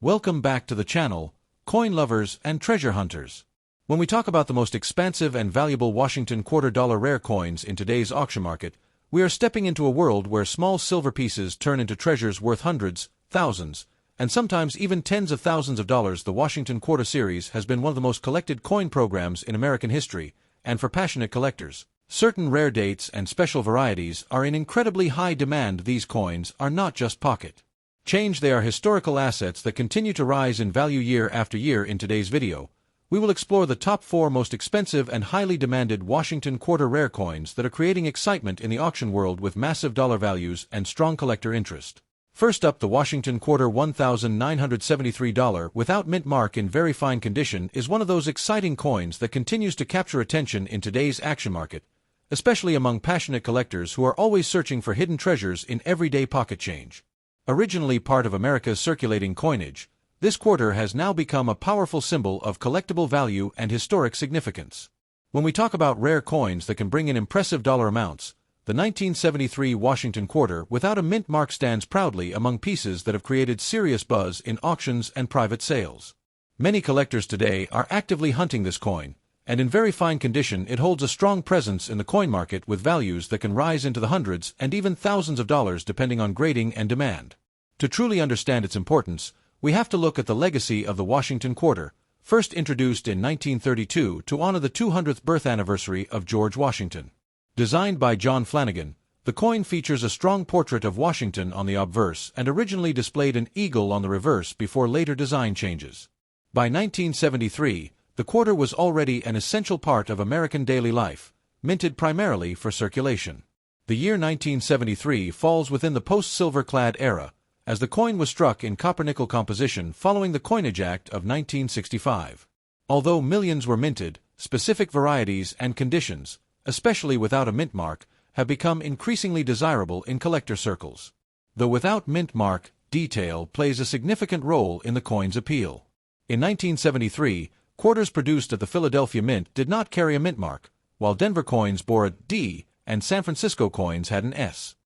Welcome back to the channel, coin lovers and treasure hunters. When we talk about the most expansive and valuable Washington quarter-dollar rare coins in today's auction market, we are stepping into a world where small silver pieces turn into treasures worth hundreds, thousands, and sometimes even tens of thousands of dollars. The Washington Quarter Series has been one of the most collected coin programs in American history, and for passionate collectors, certain rare dates and special varieties are in incredibly high demand. These coins are not just pocket change, they are historical assets that continue to rise in value year after year. In today's video, we will explore the top 4 most expensive and highly demanded Washington Quarter rare coins that are creating excitement in the auction world with massive dollar values and strong collector interest. First up, the Washington Quarter $1,973 without mint mark in very fine condition is one of those exciting coins that continues to capture attention in today's action market, especially among passionate collectors who are always searching for hidden treasures in everyday pocket change. Originally part of America's circulating coinage, this quarter has now become a powerful symbol of collectible value and historic significance. When we talk about rare coins that can bring in impressive dollar amounts, the 1973 Washington Quarter without a mint mark stands proudly among pieces that have created serious buzz in auctions and private sales. Many collectors today are actively hunting this coin, and in very fine condition it holds a strong presence in the coin market with values that can rise into the hundreds and even thousands of dollars depending on grading and demand. To truly understand its importance, we have to look at the legacy of the Washington Quarter, first introduced in 1932 to honor the 200th birth anniversary of George Washington. Designed by John Flanagan, the coin features a strong portrait of Washington on the obverse and originally displayed an eagle on the reverse before later design changes. By 1973, the quarter was already an essential part of American daily life, minted primarily for circulation. The year 1973 falls within the post-silver-clad era, as the coin was struck in copper-nickel composition following the Coinage Act of 1965. Although millions were minted, specific varieties and conditions, especially without a mint mark, have become increasingly desirable in collector circles. The without mint mark detail plays a significant role in the coin's appeal. In 1973, quarters produced at the Philadelphia Mint did not carry a mint mark, while Denver coins bore a D and San Francisco coins had an S.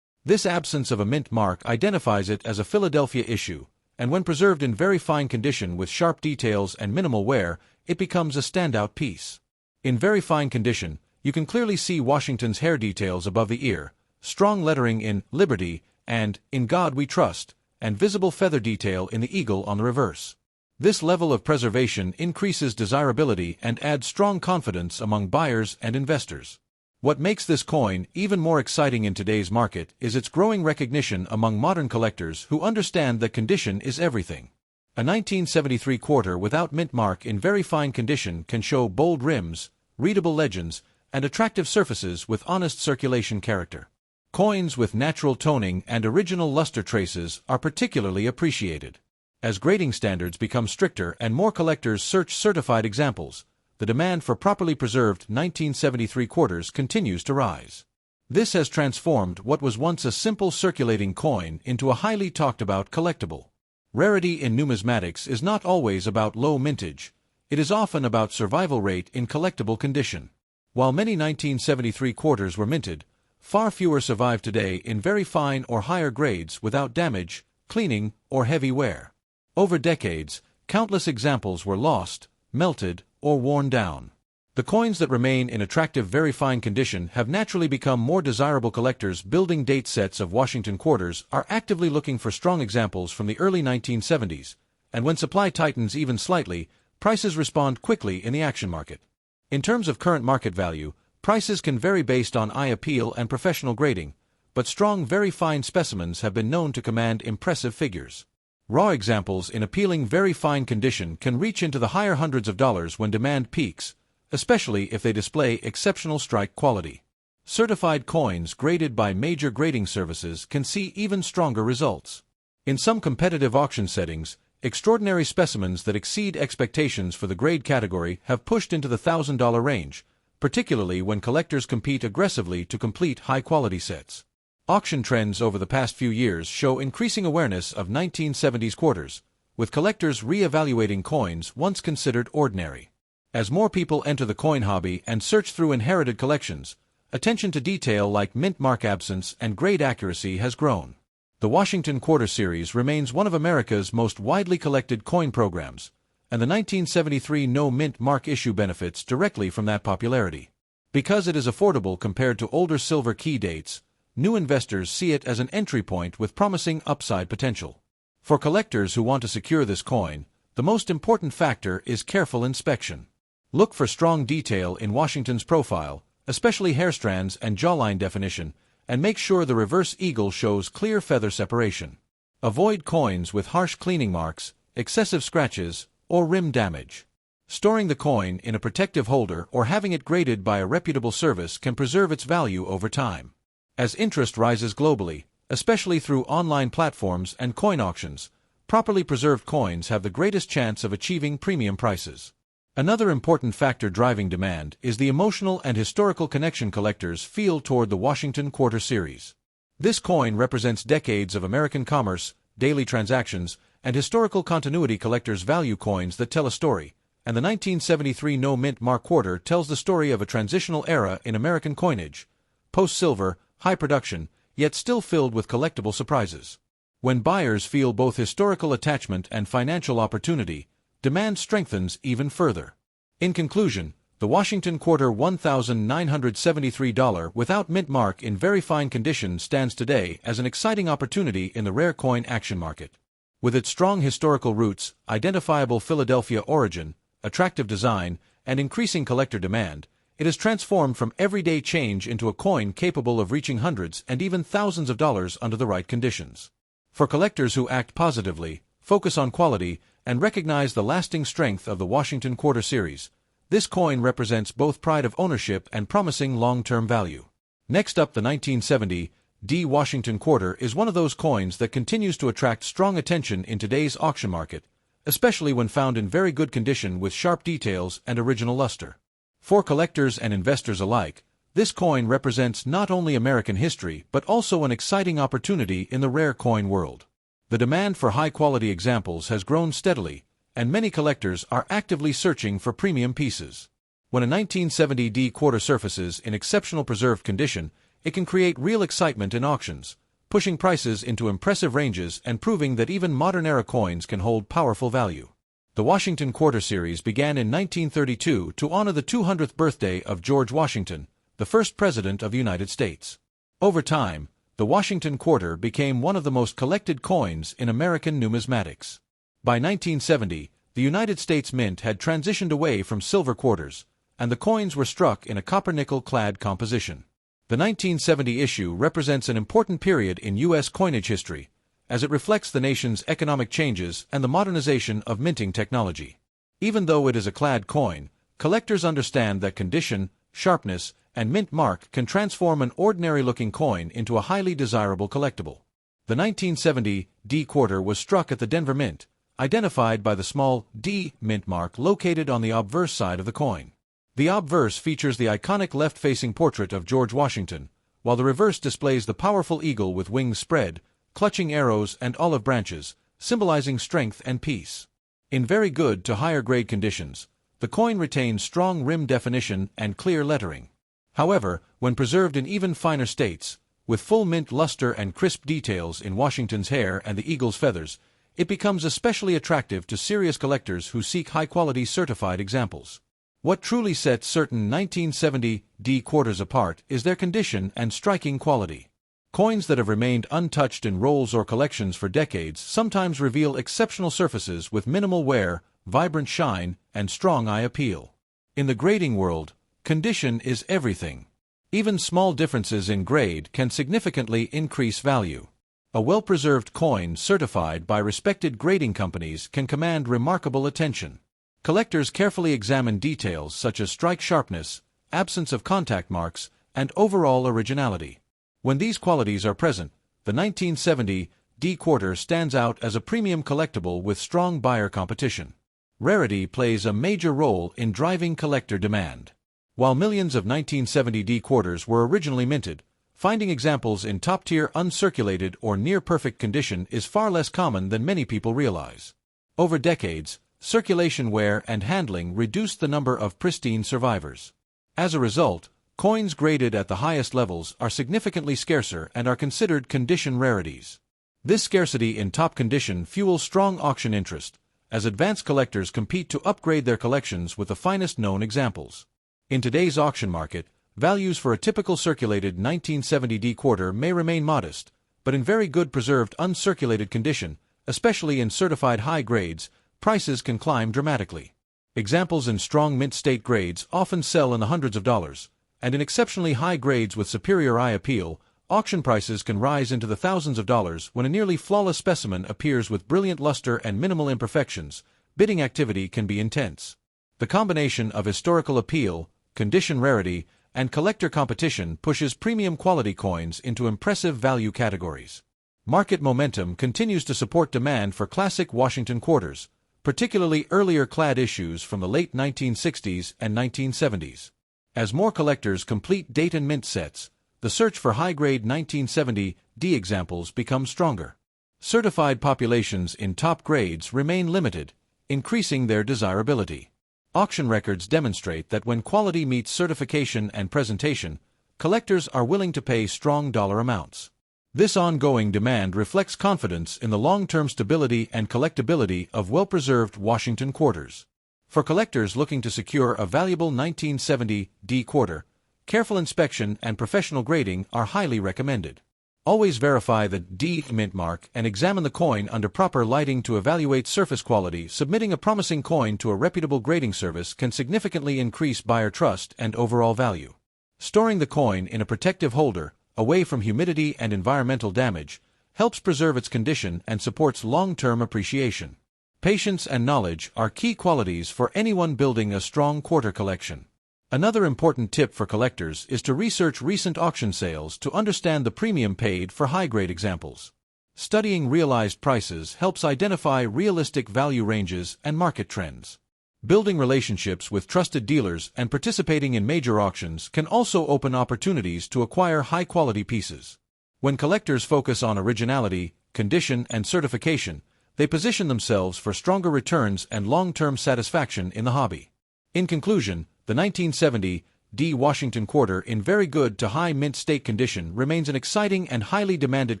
This absence of a mint mark identifies it as a Philadelphia issue, and when preserved in very fine condition with sharp details and minimal wear, it becomes a standout piece. In very fine condition, you can clearly see Washington's hair details above the ear, strong lettering in Liberty and In God We Trust, and visible feather detail in the eagle on the reverse. This level of preservation increases desirability and adds strong confidence among buyers and investors. What makes this coin even more exciting in today's market is its growing recognition among modern collectors who understand that condition is everything. A 1973 quarter without mint mark in very fine condition can show bold rims, readable legends, and attractive surfaces with honest circulation character. Coins with natural toning and original luster traces are particularly appreciated. As grading standards become stricter and more collectors search certified examples, the demand for properly preserved 1973 quarters continues to rise. This has transformed what was once a simple circulating coin into a highly talked-about collectible. Rarity in numismatics is not always about low mintage, it is often about survival rate in collectible condition. While many 1973 quarters were minted, far fewer survive today in very fine or higher grades without damage, cleaning, or heavy wear. Over decades, countless examples were lost, melted, or worn down. The coins that remain in attractive very fine condition have naturally become more desirable. Collectors building date sets of Washington quarters are actively looking for strong examples from the early 1970s, and when supply tightens even slightly, prices respond quickly in the action market. In terms of current market value, prices can vary based on eye appeal and professional grading, but strong very fine specimens have been known to command impressive figures. Raw examples in appealing very fine condition can reach into the higher hundreds of dollars when demand peaks, especially if they display exceptional strike quality. Certified coins graded by major grading services can see even stronger results. In some competitive auction settings, extraordinary specimens that exceed expectations for the grade category have pushed into the $1,000 range, particularly when collectors compete aggressively to complete high-quality sets. Auction trends over the past few years show increasing awareness of 1970s quarters, with collectors re-evaluating coins once considered ordinary. As more people enter the coin hobby and search through inherited collections, attention to detail like mint mark absence and grade accuracy has grown. The Washington Quarter Series remains one of America's most widely collected coin programs, and the 1973 no-mint mark issue benefits directly from that popularity. Because it is affordable compared to older silver key dates, new investors see it as an entry point with promising upside potential. For collectors who want to secure this coin, the most important factor is careful inspection. Look for strong detail in Washington's profile, especially hair strands and jawline definition, and make sure the reverse eagle shows clear feather separation. Avoid coins with harsh cleaning marks, excessive scratches, or rim damage. Storing the coin in a protective holder or having it graded by a reputable service can preserve its value over time. As interest rises globally, especially through online platforms and coin auctions, properly preserved coins have the greatest chance of achieving premium prices. Another important factor driving demand is the emotional and historical connection collectors feel toward the Washington Quarter Series. This coin represents decades of American commerce, daily transactions, and historical continuity. Collectors value coins that tell a story, and the 1973 no-mint mark quarter tells the story of a transitional era in American coinage, post-silver, high production, yet still filled with collectible surprises. When buyers feel both historical attachment and financial opportunity, demand strengthens even further. In conclusion, the Washington Quarter $1,973 without mint mark in very fine condition stands today as an exciting opportunity in the rare coin action market. With its strong historical roots, identifiable Philadelphia origin, attractive design, and increasing collector demand, it has transformed from everyday change into a coin capable of reaching hundreds and even thousands of dollars under the right conditions. For collectors who act positively, focus on quality, and recognize the lasting strength of the Washington Quarter Series, this coin represents both pride of ownership and promising long-term value. Next up, the 1970 D Washington Quarter is one of those coins that continues to attract strong attention in today's auction market, especially when found in very good condition with sharp details and original luster. For collectors and investors alike, this coin represents not only American history but also an exciting opportunity in the rare coin world. The demand for high-quality examples has grown steadily, and many collectors are actively searching for premium pieces. When a 1970 D quarter surfaces in exceptional preserved condition, it can create real excitement in auctions, pushing prices into impressive ranges and proving that even modern-era coins can hold powerful value. The Washington Quarter Series began in 1932 to honor the 200th birthday of George Washington, the first President of the United States. Over time, the Washington Quarter became one of the most collected coins in American numismatics. By 1970, the United States Mint had transitioned away from silver quarters, and the coins were struck in a copper-nickel-clad composition. The 1970 issue represents an important period in U.S. coinage history, as it reflects the nation's economic changes and the modernization of minting technology. Even though it is a clad coin, collectors understand that condition, sharpness, and mint mark can transform an ordinary-looking coin into a highly desirable collectible. The 1970 D quarter was struck at the Denver Mint, identified by the small D mint mark located on the obverse side of the coin. The obverse features the iconic left-facing portrait of George Washington, while the reverse displays the powerful eagle with wings spread, clutching arrows and olive branches, symbolizing strength and peace. In very good to higher-grade conditions, the coin retains strong rim definition and clear lettering. However, when preserved in even finer states, with full mint luster and crisp details in Washington's hair and the eagle's feathers, it becomes especially attractive to serious collectors who seek high-quality certified examples. What truly sets certain 1970 D quarters apart is their condition and striking quality. Coins that have remained untouched in rolls or collections for decades sometimes reveal exceptional surfaces with minimal wear, vibrant shine, and strong eye appeal. In the grading world, condition is everything. Even small differences in grade can significantly increase value. A well-preserved coin certified by respected grading companies can command remarkable attention. Collectors carefully examine details such as strike sharpness, absence of contact marks, and overall originality. When these qualities are present, the 1970 D quarter stands out as a premium collectible with strong buyer competition. Rarity plays a major role in driving collector demand. While millions of 1970 D quarters were originally minted, finding examples in top-tier uncirculated or near-perfect condition is far less common than many people realize. Over decades, circulation wear and handling reduced the number of pristine survivors. As a result, coins graded at the highest levels are significantly scarcer and are considered condition rarities. This scarcity in top condition fuels strong auction interest, as advanced collectors compete to upgrade their collections with the finest known examples. In today's auction market, values for a typical circulated 1970D quarter may remain modest, but in very good preserved uncirculated condition, especially in certified high grades, prices can climb dramatically. Examples in strong mint state grades often sell in the hundreds of dollars, and in exceptionally high grades with superior eye appeal, auction prices can rise into the thousands of dollars when a nearly flawless specimen appears with brilliant luster and minimal imperfections. Bidding activity can be intense. The combination of historical appeal, condition rarity, and collector competition pushes premium quality coins into impressive value categories. Market momentum continues to support demand for classic Washington quarters, particularly earlier clad issues from the late 1960s and 1970s. As more collectors complete date and mint sets, the search for high-grade 1970D examples becomes stronger. Certified populations in top grades remain limited, increasing their desirability. Auction records demonstrate that when quality meets certification and presentation, collectors are willing to pay strong dollar amounts. This ongoing demand reflects confidence in the long-term stability and collectability of well-preserved Washington quarters. For collectors looking to secure a valuable 1970D quarter, careful inspection and professional grading are highly recommended. Always verify the D mint mark and examine the coin under proper lighting to evaluate surface quality. Submitting a promising coin to a reputable grading service can significantly increase buyer trust and overall value. Storing the coin in a protective holder, away from humidity and environmental damage, helps preserve its condition and supports long-term appreciation. Patience and knowledge are key qualities for anyone building a strong quarter collection. Another important tip for collectors is to research recent auction sales to understand the premium paid for high-grade examples. Studying realized prices helps identify realistic value ranges and market trends. Building relationships with trusted dealers and participating in major auctions can also open opportunities to acquire high-quality pieces. When collectors focus on originality, condition, and certification, they position themselves for stronger returns and long-term satisfaction in the hobby. In conclusion, the 1970D Washington quarter in very good to high mint state condition remains an exciting and highly demanded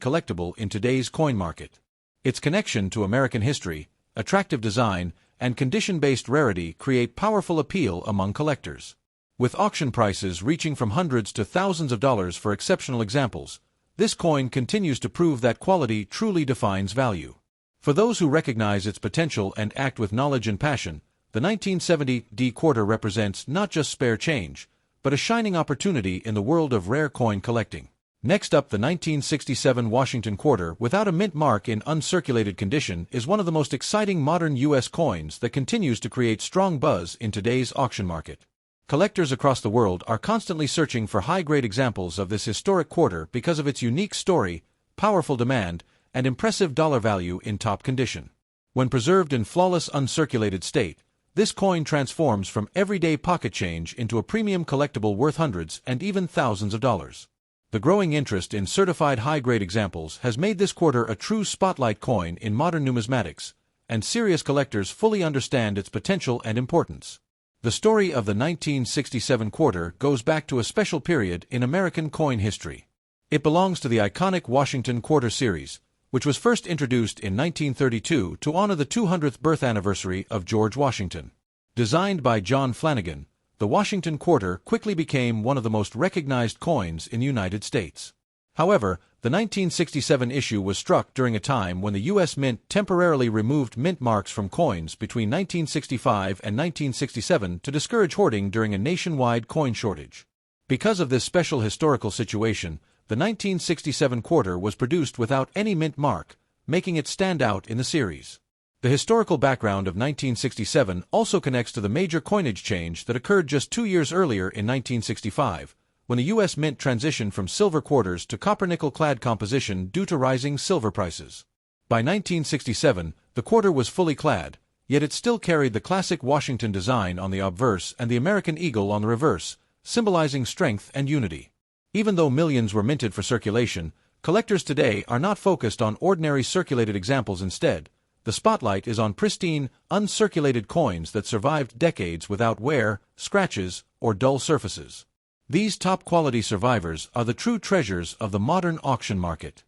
collectible in today's coin market. Its connection to American history, attractive design, and condition-based rarity create powerful appeal among collectors. With auction prices reaching from hundreds to thousands of dollars for exceptional examples, this coin continues to prove that quality truly defines value. For those who recognize its potential and act with knowledge and passion, the 1970D quarter represents not just spare change, but a shining opportunity in the world of rare coin collecting. Next up, the 1967 Washington quarter without a mint mark in uncirculated condition is one of the most exciting modern U.S. coins that continues to create strong buzz in today's auction market. Collectors across the world are constantly searching for high-grade examples of this historic quarter because of its unique story, powerful demand, and impressive dollar value in top condition. When preserved in flawless uncirculated state, this coin transforms from everyday pocket change into a premium collectible worth hundreds and even thousands of dollars. The growing interest in certified high-grade examples has made this quarter a true spotlight coin in modern numismatics, and serious collectors fully understand its potential and importance. The story of the 1967 quarter goes back to a special period in American coin history. It belongs to the iconic Washington Quarter series, which was first introduced in 1932 to honor the 200th birth anniversary of George Washington. Designed by John Flanagan, the Washington Quarter quickly became one of the most recognized coins in the United States. However, the 1967 issue was struck during a time when the U.S. Mint temporarily removed mint marks from coins between 1965 and 1967 to discourage hoarding during a nationwide coin shortage. Because of this special historical situation, the 1967 quarter was produced without any mint mark, making it stand out in the series. The historical background of 1967 also connects to the major coinage change that occurred just 2 years earlier in 1965, when the U.S. Mint transitioned from silver quarters to copper-nickel-clad composition due to rising silver prices. By 1967, the quarter was fully clad, yet it still carried the classic Washington design on the obverse and the American eagle on the reverse, symbolizing strength and unity. Even though millions were minted for circulation, collectors today are not focused on ordinary circulated examples instead. The spotlight is on pristine, uncirculated coins that survived decades without wear, scratches, or dull surfaces. These top-quality survivors are the true treasures of the modern auction market.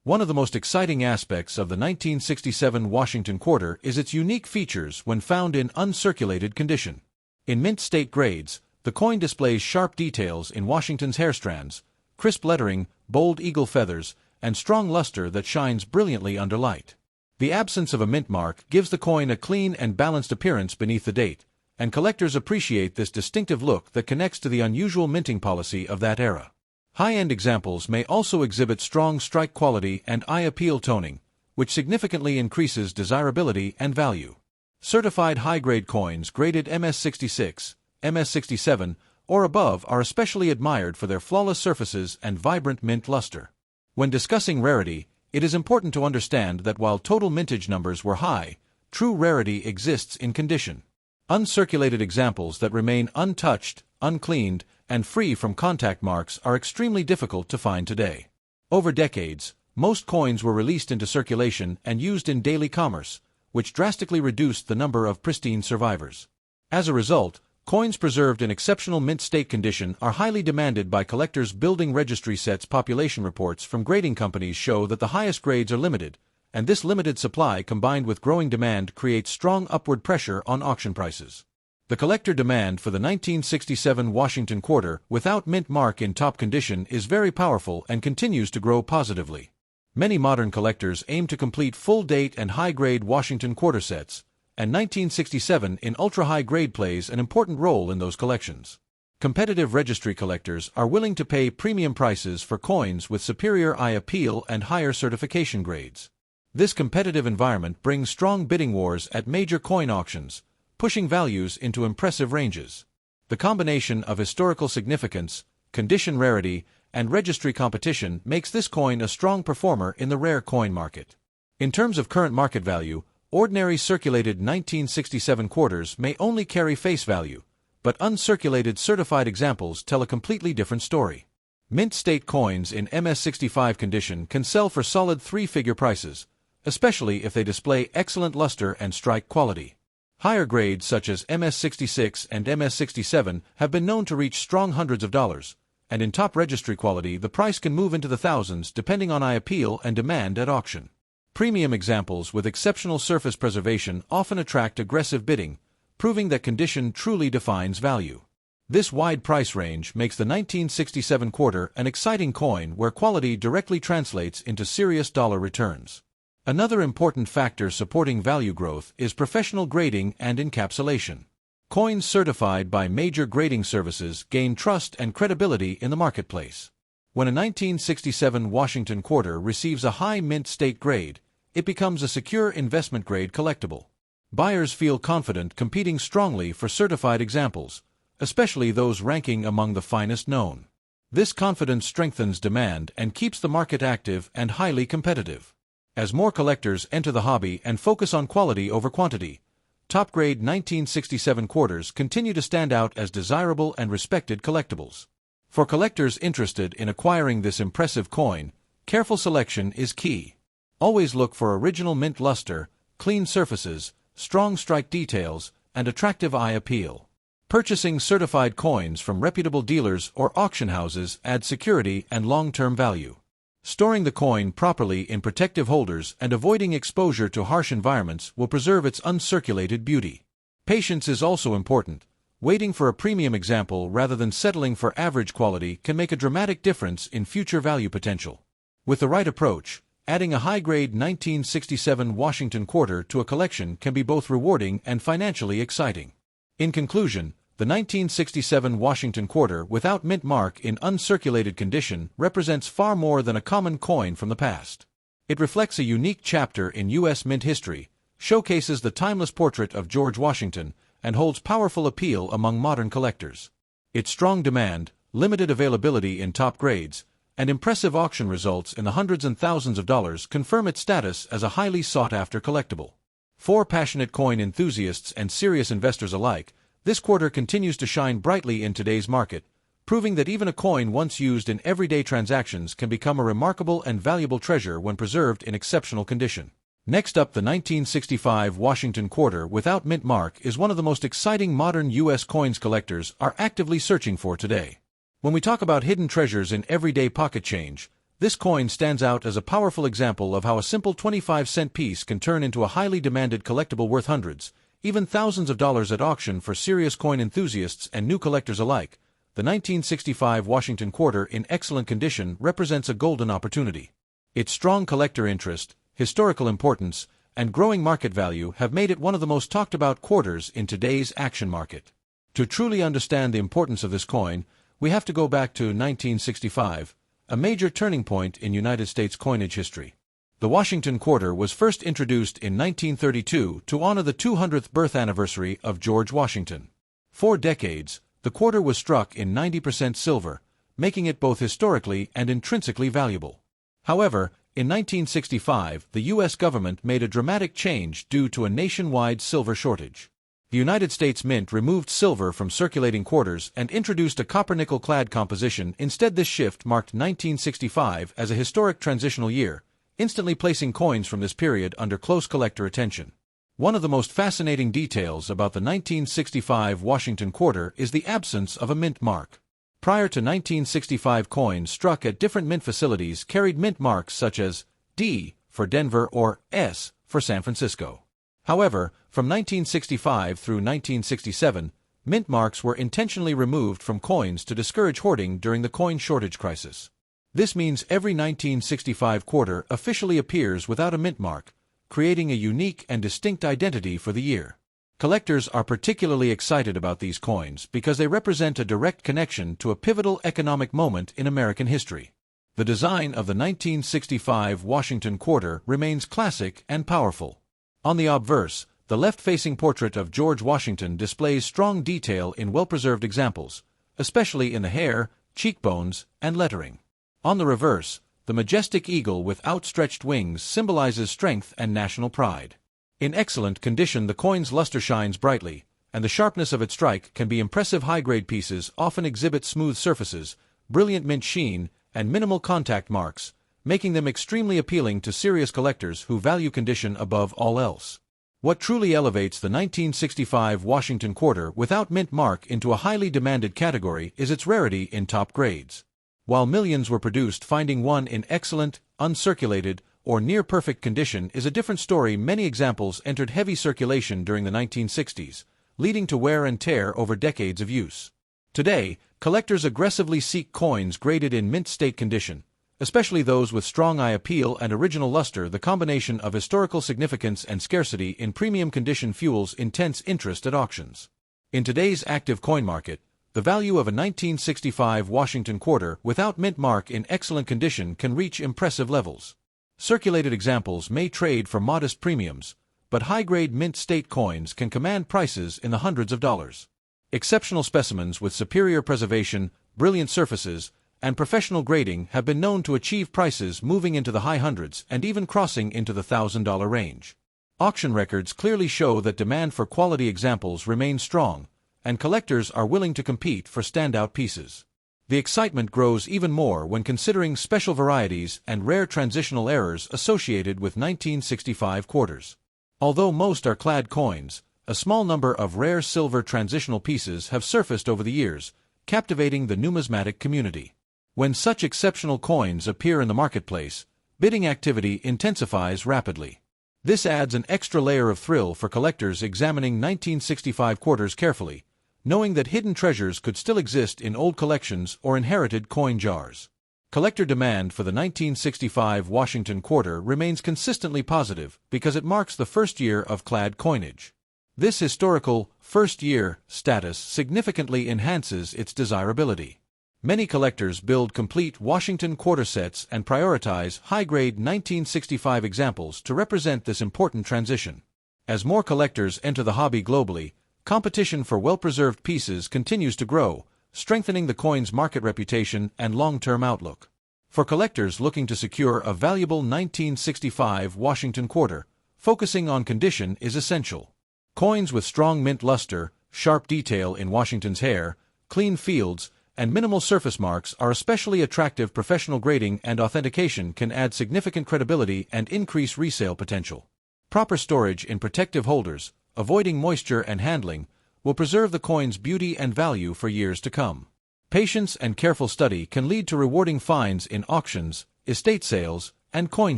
One of the most exciting aspects of the 1967 Washington Quarter is its unique features when found in uncirculated condition. In mint state grades, the coin displays sharp details in Washington's hair strands, crisp lettering, bold eagle feathers, and strong luster that shines brilliantly under light. The absence of a mint mark gives the coin a clean and balanced appearance beneath the date, and collectors appreciate this distinctive look that connects to the unusual minting policy of that era. High-end examples may also exhibit strong strike quality and eye appeal toning, which significantly increases desirability and value. Certified high-grade coins graded MS66, MS67, or above are especially admired for their flawless surfaces and vibrant mint luster. When discussing rarity, it is important to understand that while total mintage numbers were high, true rarity exists in condition. Uncirculated examples that remain untouched, uncleaned, and free from contact marks are extremely difficult to find today. Over decades, most coins were released into circulation and used in daily commerce, which drastically reduced the number of pristine survivors. As a result, coins preserved in exceptional mint state condition are highly demanded by collectors. Building registry sets population reports from grading companies show that the highest grades are limited, and this limited supply combined with growing demand creates strong upward pressure on auction prices. The collector demand for the 1967 Washington Quarter without mint mark in top condition is very powerful and continues to grow positively. Many modern collectors aim to complete full-date and high-grade Washington Quarter sets, and 1967 in ultra-high grade plays an important role in those collections. Competitive registry collectors are willing to pay premium prices for coins with superior eye appeal and higher certification grades. This competitive environment brings strong bidding wars at major coin auctions, pushing values into impressive ranges. The combination of historical significance, condition rarity, and registry competition makes this coin a strong performer in the rare coin market. In terms of current market value, ordinary circulated 1967 quarters may only carry face value, but uncirculated certified examples tell a completely different story. Mint state coins in MS65 condition can sell for solid three-figure prices, especially if they display excellent luster and strike quality. Higher grades such as MS66 and MS67 have been known to reach strong hundreds of dollars, and in top registry quality the price can move into the thousands depending on eye appeal and demand at auction. Premium examples with exceptional surface preservation often attract aggressive bidding, proving that condition truly defines value. This wide price range makes the 1967 quarter an exciting coin where quality directly translates into serious dollar returns. Another important factor supporting value growth is professional grading and encapsulation. Coins certified by major grading services gain trust and credibility in the marketplace. When a 1967 Washington Quarter receives a high mint state grade, it becomes a secure investment-grade collectible. Buyers feel confident competing strongly for certified examples, especially those ranking among the finest known. This confidence strengthens demand and keeps the market active and highly competitive. As more collectors enter the hobby and focus on quality over quantity, top-grade 1967 quarters continue to stand out as desirable and respected collectibles. For collectors interested in acquiring this impressive coin, careful selection is key. Always look for original mint luster, clean surfaces, strong strike details, and attractive eye appeal. Purchasing certified coins from reputable dealers or auction houses adds security and long-term value. Storing the coin properly in protective holders and avoiding exposure to harsh environments will preserve its uncirculated beauty. Patience is also important. Waiting for a premium example rather than settling for average quality can make a dramatic difference in future value potential. With the right approach, adding a high-grade 1967 Washington Quarter to a collection can be both rewarding and financially exciting. In conclusion, the 1967 Washington Quarter without mint mark in uncirculated condition represents far more than a common coin from the past. It reflects a unique chapter in U.S. mint history, showcases the timeless portrait of George Washington, and holds powerful appeal among modern collectors. Its strong demand, limited availability in top grades, and impressive auction results in the hundreds and thousands of dollars confirm its status as a highly sought-after collectible. For passionate coin enthusiasts and serious investors alike, this quarter continues to shine brightly in today's market, proving that even a coin once used in everyday transactions can become a remarkable and valuable treasure when preserved in exceptional condition. Next up, the 1965 Washington Quarter without mint mark is one of the most exciting modern U.S. coins collectors are actively searching for today. When we talk about hidden treasures in everyday pocket change, This coin stands out as a powerful example of how a simple 25-cent piece can turn into a highly demanded collectible worth hundreds, even thousands of dollars at auction for serious coin enthusiasts and new collectors alike. The 1965 Washington quarter in excellent condition represents a golden opportunity. Its strong collector interest, historical importance, and growing market value have made it one of the most talked about quarters in today's action market. To truly understand the importance of this coin, we have to go back to 1965, a major turning point in United States coinage history. The Washington quarter was first introduced in 1932 to honor the 200th birth anniversary of George Washington. For decades, the quarter was struck in 90% silver, making it both historically and intrinsically valuable. However, in 1965, the U.S. government made a dramatic change due to a nationwide silver shortage. The United States Mint removed silver from circulating quarters and introduced a copper-nickel clad composition. Instead, this shift marked 1965 as a historic transitional year, instantly placing coins from this period under close collector attention. One of the most fascinating details about the 1965 Washington quarter is the absence of a mint mark. Prior to 1965, coins struck at different mint facilities carried mint marks such as D for Denver or S for San Francisco. However, from 1965 through 1967, mint marks were intentionally removed from coins to discourage hoarding during the coin shortage crisis. This means every 1965 quarter officially appears without a mint mark, creating a unique and distinct identity for the year. Collectors are particularly excited about these coins because they represent a direct connection to a pivotal economic moment in American history. The design of the 1965 Washington quarter remains classic and powerful. On the obverse, the left-facing portrait of George Washington displays strong detail in well-preserved examples, especially in the hair, cheekbones, and lettering. On the reverse, the majestic eagle with outstretched wings symbolizes strength and national pride. In excellent condition, the coin's luster shines brightly, and the sharpness of its strike can be impressive. High-grade pieces often exhibit smooth surfaces, brilliant mint sheen, and minimal contact marks, making them extremely appealing to serious collectors who value condition above all else. What truly elevates the 1965 Washington quarter without mint mark into a highly demanded category is its rarity in top grades. While millions were produced, finding one in excellent, uncirculated, or near-perfect condition is a different story. Many examples entered heavy circulation during the 1960s, leading to wear and tear over decades of use. Today, collectors aggressively seek coins graded in mint state condition, especially those with strong eye appeal and original luster. The combination of historical significance and scarcity in premium condition fuels intense interest at auctions. In today's active coin market, the value of a 1965 Washington quarter without mint mark in excellent condition can reach impressive levels. Circulated examples may trade for modest premiums, but high-grade mint state coins can command prices in the hundreds of dollars. Exceptional specimens with superior preservation, brilliant surfaces, and professional grading have been known to achieve prices moving into the high hundreds and even crossing into the $1,000 range. Auction records clearly show that demand for quality examples remains strong, and collectors are willing to compete for standout pieces. The excitement grows even more when considering special varieties and rare transitional errors associated with 1965 quarters. Although most are clad coins, a small number of rare silver transitional pieces have surfaced over the years, captivating the numismatic community. When such exceptional coins appear in the marketplace, bidding activity intensifies rapidly. This adds an extra layer of thrill for collectors examining 1965 quarters carefully, knowing that hidden treasures could still exist in old collections or inherited coin jars. Collector demand for the 1965 Washington quarter remains consistently positive because it marks the first year of clad coinage. This historical, first-year status significantly enhances its desirability. Many collectors build complete Washington quarter sets and prioritize high-grade 1965 examples to represent this important transition. As more collectors enter the hobby globally, competition for well-preserved pieces continues to grow, strengthening the coin's market reputation and long-term outlook. For collectors looking to secure a valuable 1965 Washington quarter, focusing on condition is essential. Coins with strong mint luster, sharp detail in Washington's hair, clean fields, and minimal surface marks are especially attractive. Professional grading and authentication can add significant credibility and increase resale potential. Proper storage in protective holders, avoiding moisture and handling, will preserve the coin's beauty and value for years to come. Patience and careful study can lead to rewarding finds in auctions, estate sales, and coin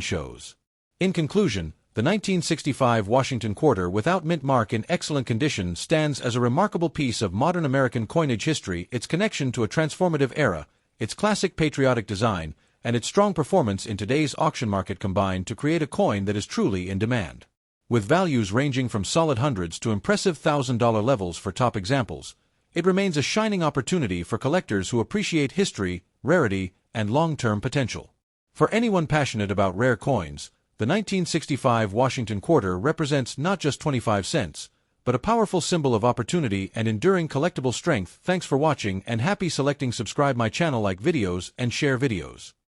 shows. In conclusion, the 1965 Washington quarter without mint mark in excellent condition stands as a remarkable piece of modern American coinage history. Its connection to a transformative era, its classic patriotic design, and its strong performance in today's auction market combine to create a coin that is truly in demand. With values ranging from solid hundreds to impressive $1,000 levels for top examples, it remains a shining opportunity for collectors who appreciate history, rarity, and long-term potential. For anyone passionate about rare coins, the 1965 Washington quarter represents not just 25 cents, but a powerful symbol of opportunity and enduring collectible strength. Thanks for watching and happy selecting. Subscribe my channel, like videos, and share videos.